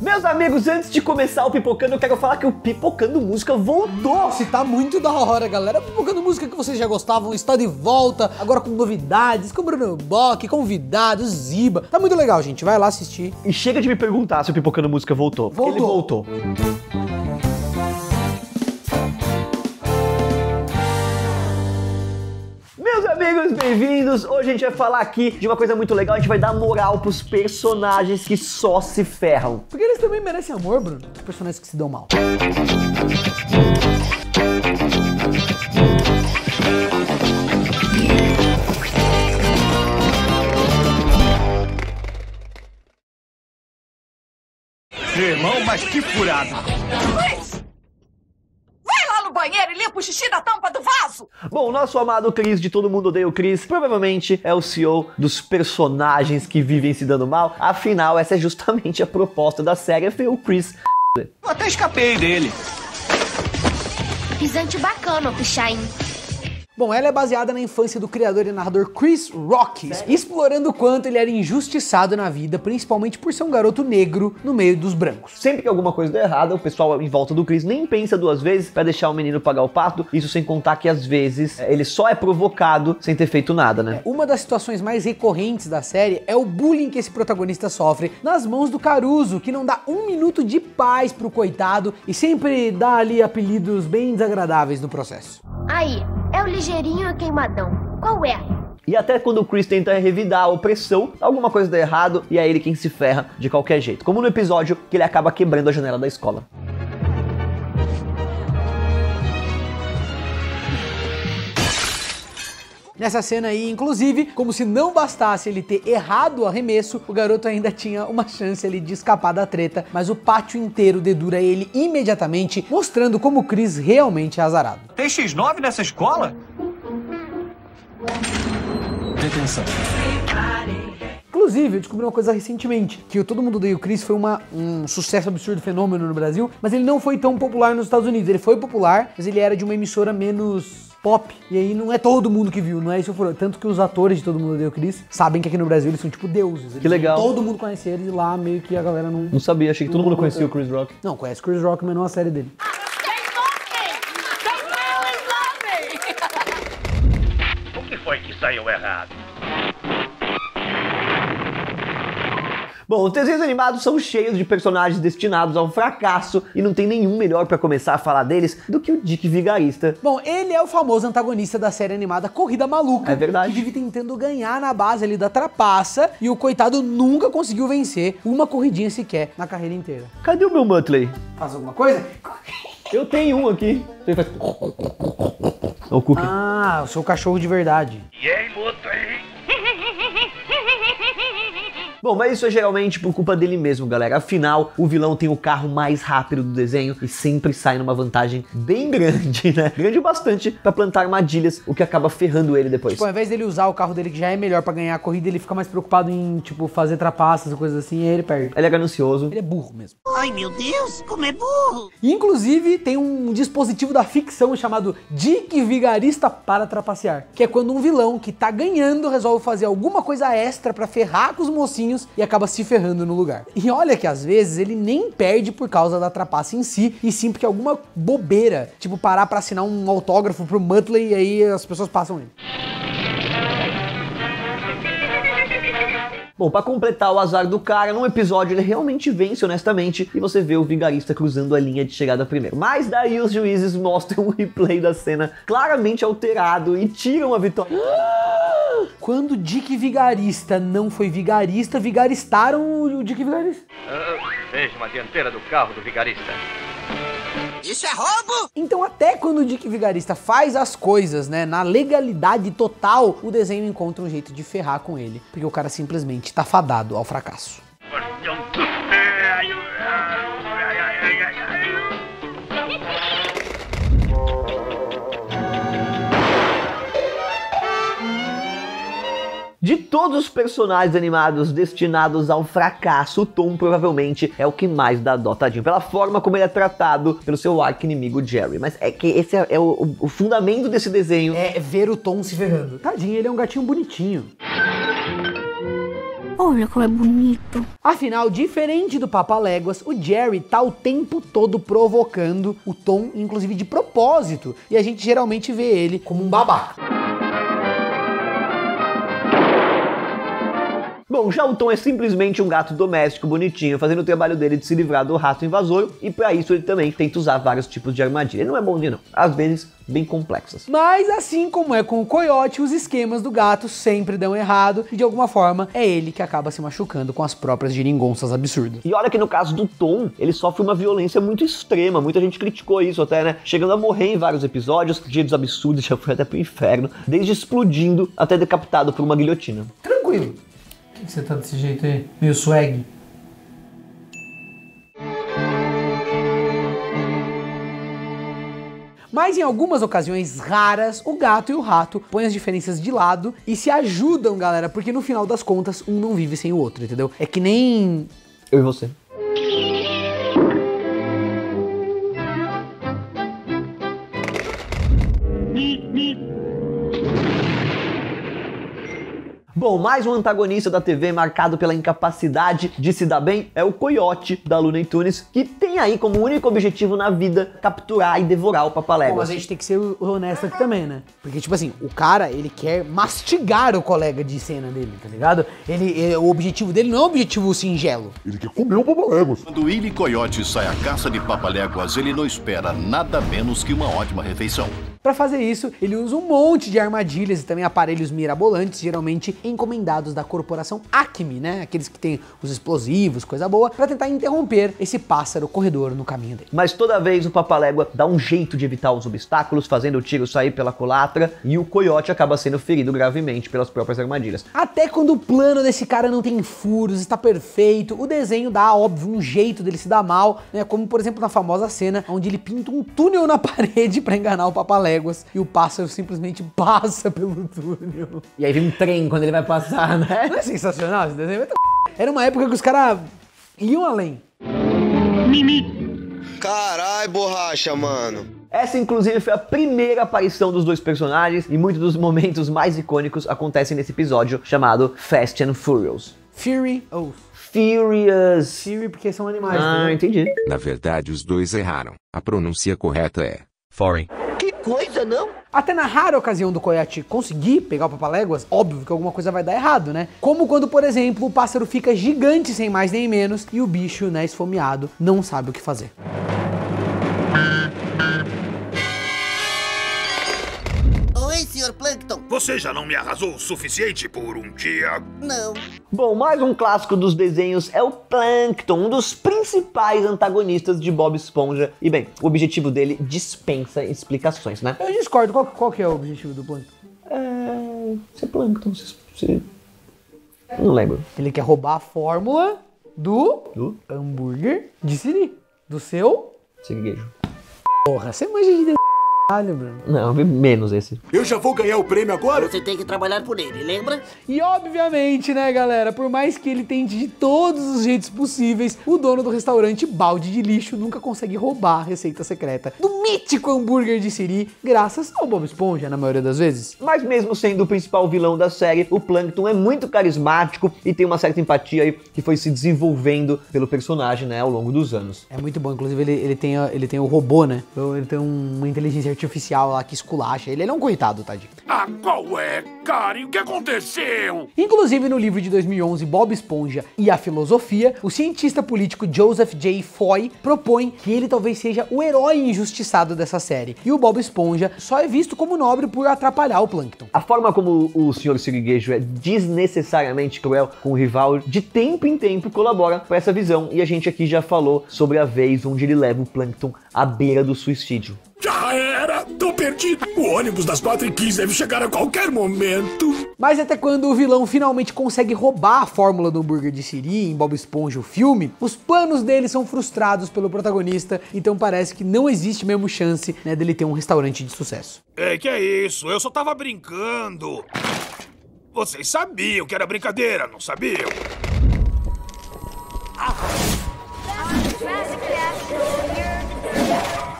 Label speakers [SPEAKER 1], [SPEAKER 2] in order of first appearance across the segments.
[SPEAKER 1] Meus amigos, antes de começar o Pipocando, eu quero falar que o Pipocando Música voltou.
[SPEAKER 2] Nossa, tá muito da hora, galera. Pipocando Música que vocês já gostavam está de volta, agora com novidades, com Bruno Bock, convidados, Ziba. Tá muito legal, gente. Vai lá assistir.
[SPEAKER 1] E chega de me perguntar se o Pipocando Música voltou.
[SPEAKER 2] Voltou.
[SPEAKER 1] Ele voltou. Meus amigos, bem-vindos! Hoje a gente vai falar aqui de uma coisa muito legal, a gente vai dar moral pros personagens que só se ferram.
[SPEAKER 2] Porque eles também merecem amor, Bruno. Os personagens que se dão mal.
[SPEAKER 3] Irmão, mas que furada!
[SPEAKER 4] Chris! Vai lá no banheiro e limpa o xixi da tampa do vaso!
[SPEAKER 1] Bom, o nosso amado Chris, de Todo Mundo Odeia o Chris, provavelmente é o CEO dos personagens que vivem se dando mal. Afinal, essa é justamente a proposta da série, é ver o Chris.
[SPEAKER 3] Eu até escapei dele.
[SPEAKER 5] Pisante bacana, Pichain.
[SPEAKER 2] Bom, ela é baseada na infância do criador e narrador Chris Rock, explorando o quanto ele era injustiçado na vida, principalmente por ser um garoto negro no meio dos brancos.
[SPEAKER 1] Sempre que alguma coisa dá errada, o pessoal em volta do Chris nem pensa duas vezes pra deixar o menino pagar o pato, isso sem contar que às vezes ele só é provocado sem ter feito nada, né?
[SPEAKER 2] Uma das situações mais recorrentes da série é o bullying que esse protagonista sofre nas mãos do Caruso, que não dá um minuto de paz pro coitado e sempre dá ali apelidos bem desagradáveis no processo.
[SPEAKER 5] Aí, é o ligeirinho e queimadão. Qual é?
[SPEAKER 1] E até quando o Chris tenta revidar a opressão, alguma coisa dá errado e é ele quem se ferra de qualquer jeito. Como no episódio que ele acaba quebrando a janela da escola.
[SPEAKER 2] Nessa cena aí, inclusive, como se não bastasse ele ter errado o arremesso, o garoto ainda tinha uma chance ali de escapar da treta, mas o pátio inteiro dedura ele imediatamente, mostrando como o Chris realmente é azarado.
[SPEAKER 3] Tem X9 nessa escola? Detenção.
[SPEAKER 2] Inclusive, eu descobri uma coisa recentemente, que o Todo Mundo Odeia o Chris foi um sucesso absurdo, fenômeno no Brasil, mas ele não foi tão popular nos Estados Unidos. Ele foi popular, mas ele era de uma emissora menos pop, e aí não é todo mundo que viu, não é isso que eu falei. Tanto que os atores de Todo Mundo Odeia o Chris sabem que aqui no Brasil eles são tipo deuses.
[SPEAKER 1] Que legal.
[SPEAKER 2] Todo mundo conhece eles e lá meio que a galera não...
[SPEAKER 1] Não sabia, achei que todo mundo conhecia o Chris Rock.
[SPEAKER 2] Não, conhece Chris Rock, mas não a série dele.
[SPEAKER 6] O que foi que saiu errado?
[SPEAKER 1] Bom, os desenhos animados são cheios de personagens destinados ao fracasso e não tem nenhum melhor pra começar a falar deles do que o Dick Vigarista.
[SPEAKER 2] Bom, ele é o famoso antagonista da série animada Corrida Maluca.
[SPEAKER 1] É verdade.
[SPEAKER 2] Que vive tentando ganhar na base ali da trapaça e o coitado nunca conseguiu vencer uma corridinha sequer na carreira inteira.
[SPEAKER 1] Cadê o meu Muttley?
[SPEAKER 2] Faz alguma coisa?
[SPEAKER 1] Eu tenho um aqui. Ele faz... O Cookie.
[SPEAKER 2] Ah, o seu cachorro de verdade.
[SPEAKER 6] E aí, moto aí?
[SPEAKER 1] Bom, mas isso é geralmente por culpa dele mesmo, galera. Afinal, o vilão tem o carro mais rápido do desenho e sempre sai numa vantagem bem grande, né? Grande o bastante pra plantar armadilhas, o que acaba ferrando ele depois.
[SPEAKER 2] Tipo, ao invés dele usar o carro dele, que já é melhor pra ganhar a corrida, ele fica mais preocupado em, tipo, fazer trapaças e coisas assim, e aí ele perde.
[SPEAKER 1] Ele é ganancioso.
[SPEAKER 2] Ele é burro mesmo.
[SPEAKER 4] Ai, meu Deus, como é burro!
[SPEAKER 2] E, inclusive, tem um dispositivo da ficção chamado Dick Vigarista para trapacear, que é quando um vilão que tá ganhando resolve fazer alguma coisa extra pra ferrar com os mocinhos e acaba se ferrando no lugar. E olha que às vezes ele nem perde por causa da trapaça em si, e sim porque alguma bobeira, tipo parar pra assinar um autógrafo pro Muttley e aí as pessoas passam ele.
[SPEAKER 1] Bom, pra completar o azar do cara, num episódio ele realmente vence honestamente e você vê o Vigarista cruzando a linha de chegada primeiro. Mas daí os juízes mostram um replay da cena claramente alterado e tiram a vitória.
[SPEAKER 2] Quando o Dick Vigarista não foi vigarista, vigaristaram o Dick Vigarista.
[SPEAKER 6] Veja uma dianteira do carro do vigarista.
[SPEAKER 4] Isso é roubo!
[SPEAKER 2] Então até quando o Dick Vigarista faz as coisas, né, na legalidade total, o desenho encontra um jeito de ferrar com ele, porque o cara simplesmente tá fadado ao fracasso.
[SPEAKER 1] De todos os personagens animados destinados ao fracasso, o Tom provavelmente é o que mais dá dó, tadinho, pela forma como ele é tratado pelo seu arqui-inimigo Jerry. Mas é que esse é o fundamento desse desenho.
[SPEAKER 2] É ver o Tom se ferrando. Tadinho, ele é um gatinho bonitinho.
[SPEAKER 7] Olha como é bonito.
[SPEAKER 2] Afinal, diferente do Papaléguas, o Jerry tá o tempo todo provocando o Tom, inclusive de propósito, e a gente geralmente vê ele como um babaca.
[SPEAKER 1] Bom, já o Tom é simplesmente um gato doméstico bonitinho, fazendo o trabalho dele de se livrar do rato invasor, e pra isso ele também tenta usar vários tipos de armadilha. Ele não é bonzinho não, às vezes bem complexas.
[SPEAKER 2] Mas assim como é com o Coiote, os esquemas do gato sempre dão errado, e de alguma forma é ele que acaba se machucando com as próprias geringonças absurdas.
[SPEAKER 1] E olha que no caso do Tom, ele sofre uma violência muito extrema, muita gente criticou isso até, né? Chegando a morrer em vários episódios, de jeitos absurdos, já foi até pro inferno, desde explodindo até decapitado por uma guilhotina.
[SPEAKER 2] Tranquilo. Por que você tá desse jeito aí? Meio swag. Mas em algumas ocasiões raras, o gato e o rato põem as diferenças de lado e se ajudam, galera, porque no final das contas, um não vive sem o outro, entendeu? É que nem...
[SPEAKER 1] eu e você. Bom, mais um antagonista da TV marcado pela incapacidade de se dar bem é o Coiote da Looney Tunes, que tem aí como único objetivo na vida capturar e devorar o Papaléguas.
[SPEAKER 2] Bom, mas a gente tem que ser honesto aqui também, né? Porque, tipo assim, o cara, ele quer mastigar o colega de cena dele, tá ligado? O objetivo dele não é um objetivo singelo.
[SPEAKER 8] Ele quer comer o Papaléguas.
[SPEAKER 9] Quando Willy Coyote sai à caça de Papaléguas, ele não espera nada menos que uma ótima refeição.
[SPEAKER 2] Pra fazer isso, ele usa um monte de armadilhas e também aparelhos mirabolantes, geralmente encomendados da corporação Acme, né? Aqueles que tem os explosivos, coisa boa, pra tentar interromper esse pássaro corredor no caminho dele.
[SPEAKER 1] Mas toda vez o Papalégua dá um jeito de evitar os obstáculos, fazendo o tiro sair pela culatra, e o Coiote acaba sendo ferido gravemente pelas próprias armadilhas.
[SPEAKER 2] Até quando o plano desse cara não tem furos, está perfeito, o desenho dá, óbvio, um jeito dele se dar mal, né? Como, por exemplo, na famosa cena onde ele pinta um túnel na parede pra enganar o Papaléguas e o pássaro simplesmente passa pelo túnel.
[SPEAKER 1] E aí vem um trem quando ele vai passar, né?
[SPEAKER 2] Não é sensacional esse desenho? Era uma época que os caras iam além.
[SPEAKER 10] Carai, borracha, mano.
[SPEAKER 1] Essa, inclusive, foi a primeira aparição dos dois personagens e muitos dos momentos mais icônicos acontecem nesse episódio chamado Fast and Furious. Furious.
[SPEAKER 2] Fury porque são animais.
[SPEAKER 1] Ah, entendi.
[SPEAKER 11] Na verdade, os dois erraram. A pronúncia correta é Foreign.
[SPEAKER 1] Que coisa, não?
[SPEAKER 2] Até na rara ocasião do Coiote conseguir pegar o Papaléguas, óbvio que alguma coisa vai dar errado, né? Como quando, por exemplo, o pássaro fica gigante sem mais nem menos e o bicho, né, esfomeado, não sabe o que fazer.
[SPEAKER 12] Oi, Sr. Plankton.
[SPEAKER 13] Você já não me arrasou o suficiente por um dia?
[SPEAKER 12] Não.
[SPEAKER 1] Bom, mais um clássico dos desenhos é o Plankton, um dos principais antagonistas de Bob Esponja. E bem, o objetivo dele dispensa explicações, né?
[SPEAKER 2] Eu discordo. Qual que é o objetivo do Plankton?
[SPEAKER 1] Ser Plankton, não lembro.
[SPEAKER 2] Ele quer roubar a fórmula do hambúrguer de Siri. Do seu...
[SPEAKER 1] Siriguejo.
[SPEAKER 2] Porra, você manja de Bruno.
[SPEAKER 1] Não, menos esse.
[SPEAKER 13] Eu já vou ganhar o prêmio agora?
[SPEAKER 12] Você tem que trabalhar por ele, lembra?
[SPEAKER 2] E obviamente, né, galera, por mais que ele tente de todos os jeitos possíveis, o dono do restaurante Balde de Lixo nunca consegue roubar a receita secreta do mítico hambúrguer de Siri, graças ao Bob Esponja, na maioria das vezes.
[SPEAKER 1] Mas mesmo sendo o principal vilão da série, o Plankton é muito carismático e tem uma certa empatia aí que foi se desenvolvendo pelo personagem, né, ao longo dos anos.
[SPEAKER 2] É muito bom, inclusive ele tem o robô, né? Ele tem uma inteligência artificial lá que esculacha ele. Ele é um coitado, tadinho.
[SPEAKER 13] Ah, qual é, cara? E o que aconteceu?
[SPEAKER 2] Inclusive, no livro de 2011, Bob Esponja e a Filosofia, o cientista político Joseph J. Foy propõe que ele talvez seja o herói injustiçado dessa série. E o Bob Esponja só é visto como nobre por atrapalhar o Plankton.
[SPEAKER 1] A forma como o Sr. Siriguejo é desnecessariamente cruel com o rival, de tempo em tempo colabora para essa visão. E a gente aqui já falou sobre a vez onde ele leva o Plankton à beira do suicídio.
[SPEAKER 13] Já era! Tô perdido! O ônibus das 4h15 deve chegar a qualquer momento!
[SPEAKER 2] Mas até quando o vilão finalmente consegue roubar a fórmula do hambúrguer de Siri em Bob Esponja, o filme, os planos dele são frustrados pelo protagonista, então parece que não existe mesmo chance, né, dele ter um restaurante de sucesso.
[SPEAKER 13] Que é isso? Eu só tava brincando! Vocês sabiam que era brincadeira, não sabiam?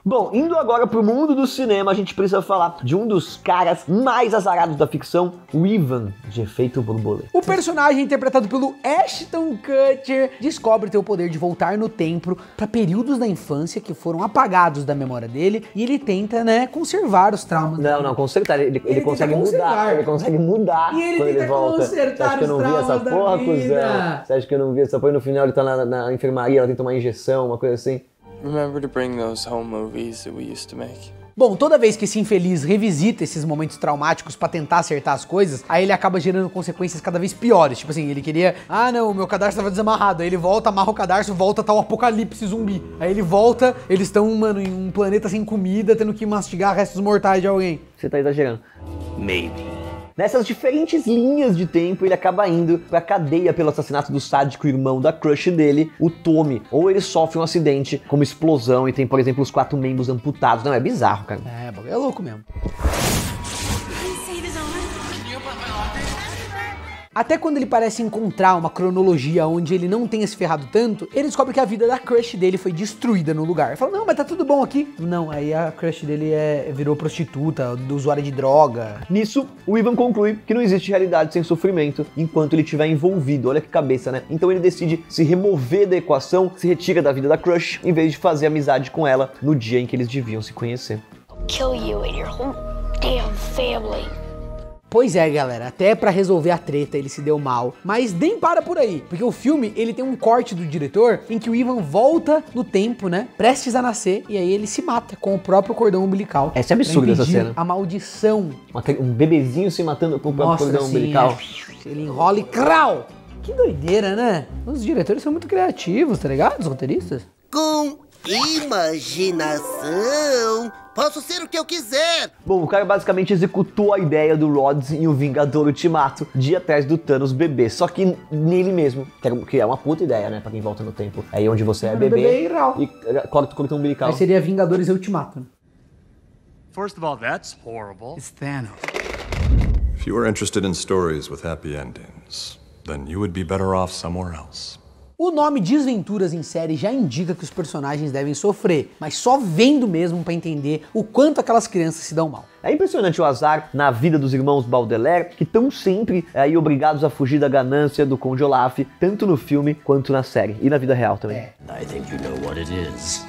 [SPEAKER 1] Bom, indo agora pro mundo do cinema, a gente precisa falar de um dos caras mais azarados da ficção, o Ivan, de Efeito Borboleta.
[SPEAKER 2] O personagem interpretado pelo Ashton Kutcher descobre ter o poder de voltar no tempo para períodos da infância que foram apagados da memória dele e ele tenta, né, conservar os traumas.
[SPEAKER 1] Não, consertar. Ele consegue mudar. Ele consegue mudar
[SPEAKER 2] e ele
[SPEAKER 1] quando
[SPEAKER 2] tenta
[SPEAKER 1] ele volta.
[SPEAKER 2] consertar.
[SPEAKER 1] Você acha que eu não vi essa porra, cuzão? Você acha que eu não vi essa porra? E no final ele tá na enfermaria, ela tem que tomar injeção, uma coisa assim.
[SPEAKER 7] Remember to bring those home movies that we used to make.
[SPEAKER 2] Bom, toda vez que esse infeliz revisita esses momentos traumáticos pra tentar acertar as coisas, aí ele acaba gerando consequências cada vez piores. Tipo assim, ele queria... Ah, não, o meu cadarço tava desamarrado. Aí ele volta, amarra o cadarço, volta, tá um apocalipse zumbi. Aí ele volta, eles estão, mano, em um planeta sem comida, tendo que mastigar restos mortais de alguém.
[SPEAKER 1] Você tá exagerando.
[SPEAKER 6] Maybe.
[SPEAKER 1] Nessas diferentes linhas de tempo, ele acaba indo pra cadeia pelo assassinato do sádico irmão da crush dele, o Tommy. Ou ele sofre um acidente, como explosão, e tem, por exemplo, os 4 membros amputados. Não, é bizarro, cara.
[SPEAKER 2] É louco mesmo. Até quando ele parece encontrar uma cronologia onde ele não tenha se ferrado tanto, ele descobre que a vida da crush dele foi destruída no lugar. Ele fala, não, mas tá tudo bom aqui. Não, aí a crush dele virou prostituta, usuária de droga.
[SPEAKER 1] Nisso, o Ivan conclui que não existe realidade sem sofrimento enquanto ele estiver envolvido. Olha que cabeça, né? Então ele decide se remover da equação, se retira da vida da crush, em vez de fazer amizade com ela no dia em que eles deviam se conhecer.
[SPEAKER 5] Kill you and your whole damn family.
[SPEAKER 2] Pois é, galera, até pra resolver a treta ele se deu mal, mas nem para por aí, porque o filme, ele tem um corte do diretor em que o Ivan volta no tempo, né, prestes a nascer, e aí ele se mata com o próprio cordão umbilical.
[SPEAKER 1] Essa é absurda essa cena.
[SPEAKER 2] A maldição.
[SPEAKER 1] Um bebezinho se matando com o próprio cordão umbilical.
[SPEAKER 2] Ele enrola e crau! Que doideira, né? Os diretores são muito criativos, tá ligado? Os roteiristas.
[SPEAKER 12] Com imaginação, posso ser o que eu quiser.
[SPEAKER 1] Bom, o cara basicamente executou a ideia do Rhodes em O Vingador Ultimato, de ir atrás do Thanos bebê, só que nele mesmo, que é uma puta ideia, né, pra quem volta no tempo. Aí onde você é bebê e corta o cordão umbilical.
[SPEAKER 2] Aí seria Vingadores Ultimato, né?
[SPEAKER 3] First of all, that's horrible.
[SPEAKER 2] It's Thanos.
[SPEAKER 8] If you were interested in stories with happy endings, then you would be better off somewhere else.
[SPEAKER 2] O nome Desventuras em Série já indica que os personagens devem sofrer, mas só vendo mesmo pra entender o quanto aquelas crianças se dão mal.
[SPEAKER 1] É impressionante o azar na vida dos irmãos Baudelaire, que estão sempre aí obrigados a fugir da ganância do Conde Olaf, tanto no filme quanto na série, e na vida real também.
[SPEAKER 6] I think you know what it is.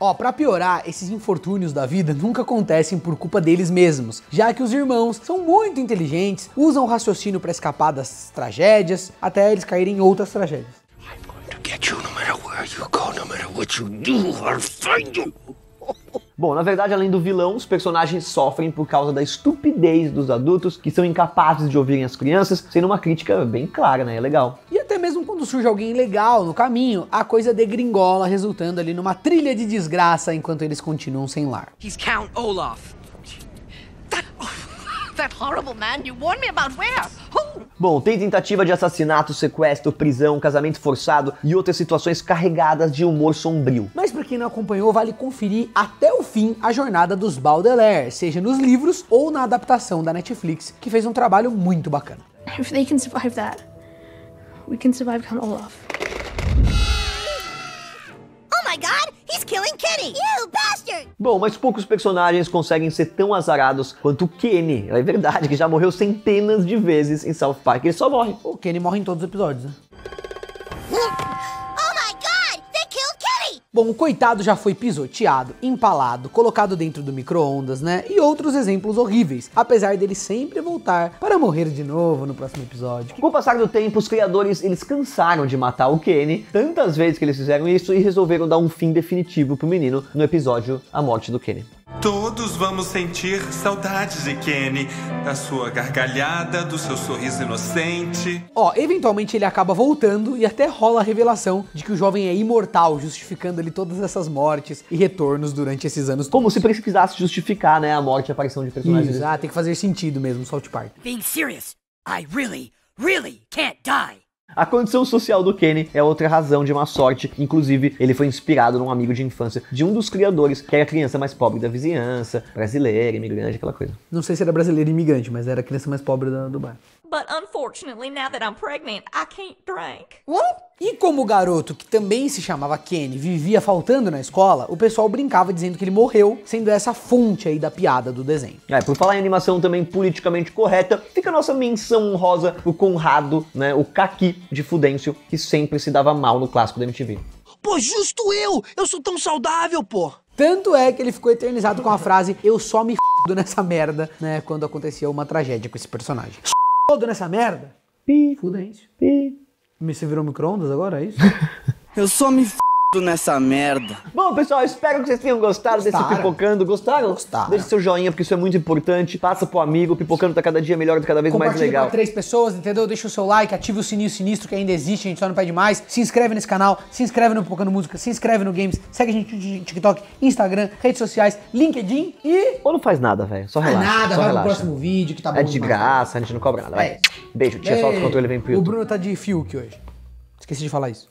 [SPEAKER 2] Ó, pra piorar, esses infortúnios da vida nunca acontecem por culpa deles mesmos, já que os irmãos são muito inteligentes, usam o raciocínio pra escapar das tragédias, até eles caírem em outras tragédias.
[SPEAKER 6] I'm going to get you no matter where you go, no matter what you do, I'll find you.
[SPEAKER 1] Bom, na verdade, além do vilão, os personagens sofrem por causa da estupidez dos adultos, que são incapazes de ouvirem as crianças, sendo uma crítica bem clara, né? É legal.
[SPEAKER 2] E até mesmo quando surge alguém legal no caminho, a coisa degringola, resultando ali numa trilha de desgraça enquanto eles continuam sem lar.
[SPEAKER 4] He's Count Olaf. That horrible man you warned me about where? Who?
[SPEAKER 1] Bom, tem tentativa de assassinato, sequestro, prisão, casamento forçado e outras situações carregadas de humor sombrio.
[SPEAKER 2] Mas pra quem não acompanhou, vale conferir até o fim a jornada dos Baudelaire, seja nos livros ou na adaptação da Netflix, que fez um trabalho muito bacana.
[SPEAKER 5] If they can survive that, we can survive Count Olaf.
[SPEAKER 12] Oh my God, he's killing Kenny! You bastard!
[SPEAKER 1] Bom, mas poucos personagens conseguem ser tão azarados quanto o Kenny. É verdade que já morreu centenas de vezes em South Park. Ele só morre.
[SPEAKER 2] O Kenny morre em todos os episódios, né?
[SPEAKER 12] Oh my God, they killed Kenny!
[SPEAKER 2] Bom, o coitado já foi pisoteado, empalado, colocado dentro do micro-ondas, né? E outros exemplos horríveis, apesar dele sempre voltar para morrer de novo no próximo episódio.
[SPEAKER 1] Com o passar do tempo, os criadores, eles cansaram de matar o Kenny tantas vezes que eles fizeram isso e resolveram dar um fim definitivo pro menino no episódio A Morte do Kenny.
[SPEAKER 14] Todos vamos sentir saudades de Kenny, da sua gargalhada, do seu sorriso inocente.
[SPEAKER 2] Ó, eventualmente ele acaba voltando e até rola a revelação de que o jovem é imortal, justificando ali todas essas mortes e retornos durante esses anos.
[SPEAKER 1] Como se precisasse justificar, né, a morte e a aparição de personagens.
[SPEAKER 2] Isso, tem que fazer sentido mesmo, South Park.
[SPEAKER 4] Being serious, I really can't die.
[SPEAKER 1] A condição social do Kenny é outra razão de má sorte, inclusive ele foi inspirado num amigo de infância de um dos criadores, que era a criança mais pobre da vizinhança, brasileira, imigrante, aquela coisa.
[SPEAKER 2] Não sei se era brasileiro imigrante, mas era a criança mais pobre do bairro.
[SPEAKER 4] but unfortunately, now that I'm pregnant, I can't drink.
[SPEAKER 2] E como o garoto, que também se chamava Kenny, vivia faltando na escola, o pessoal brincava dizendo que ele morreu, sendo essa fonte aí da piada do desenho.
[SPEAKER 1] Por falar em animação também politicamente correta, fica a nossa menção honrosa pro Conrado, né, o Kaki de Fudêncio, que sempre se dava mal no clássico da MTV.
[SPEAKER 6] Pô, justo eu sou tão saudável, pô.
[SPEAKER 2] Tanto é que ele ficou eternizado com a frase "eu só me f***do nessa merda", né, quando acontecia uma tragédia com esse personagem. F***do nessa merda? Fudêncio. Você virou micro-ondas agora, é isso?
[SPEAKER 6] Eu só me f***do nessa merda.
[SPEAKER 1] Bom, pessoal, espero que vocês tenham gostado desse Pipocando. Gostaram? Deixe seu joinha, porque isso é muito importante. Passa pro amigo, Pipocando tá cada dia melhor, cada vez mais legal.
[SPEAKER 2] Compartilha com 3 pessoas, entendeu? Deixa o seu like, ative o sininho sinistro que ainda existe, a gente só não pede mais. Se inscreve nesse canal, se inscreve no Pipocando Música, se inscreve no Games, segue a gente no TikTok, Instagram, redes sociais, LinkedIn e...
[SPEAKER 1] Ou não faz nada, velho. Só relaxa.
[SPEAKER 2] Nada,
[SPEAKER 1] só
[SPEAKER 2] vai
[SPEAKER 1] relaxa.
[SPEAKER 2] pro próximo vídeo que tá bom.
[SPEAKER 1] É de graça, a gente não cobra nada. Vai. Beijo, tia, solta o controle e vem pro YouTube.
[SPEAKER 2] O Bruno tá de Fiuk hoje. Esqueci de falar isso.